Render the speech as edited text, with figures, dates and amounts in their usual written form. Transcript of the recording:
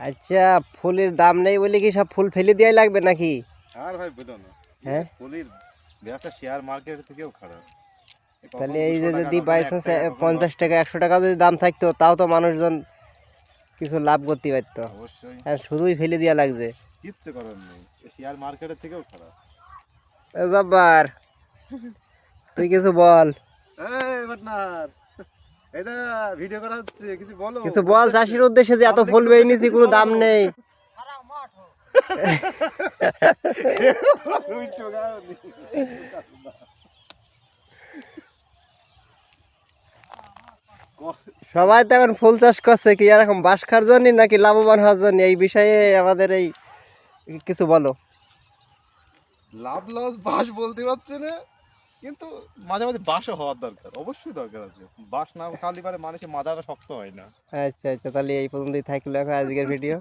আচ্ছা, ফুলের দাম নেই বলে কি সব ফুল ফেলে দেওয়াই লাগবে নাকি? আর ভাই বলো না, হ্যাঁ, ফুলের ব্যবসা শেয়ার মার্কেট থেকেও খারাপ। তাহলে কখন এই 200 যে টাকা যদি কখন বাই 1 চান্স টাকা কখন 10 50 টাকা টাকা। 100 টাকা যদি দাম থাকতো তাও তো মানুষজন কিছু লাভ করতে পারতো। অবশ্যই। আর শুধুই ফেলে দেওয়া লাগছে। কিচ্ছু করার নেই, শেয়ার মার্কেটের থেকেও খারাপ। জব্বার, তুই কিছু বল। এই পার্টনার, এটা ভিডিও করা হচ্ছে, কিছু বলো। কিছু বল, চাষির উদ্দেশ্যে যে এত ফুল বেয়ে নিছি কোনো দাম নেই। সবাই তো এখন ফুল চাষ করছে কি এরকম বাঁশ খাওয়ার জন্য নাকি লাভবান হওয়ার জন্য, এই বিষয়ে আমাদের এই কিছু বলো। লাভ লস বাস বলতে পারছি না, কিন্তু মাঝে মাঝে বাসও হওয়ার দরকার, অবশ্যই দরকার আছে। বাস না খালি পারে মানুষের মাথাটা শক্ত হয় না। আচ্ছা আচ্ছা, তাহলে এই পর্যন্তই থাকলো এখন আজকের ভিডিও।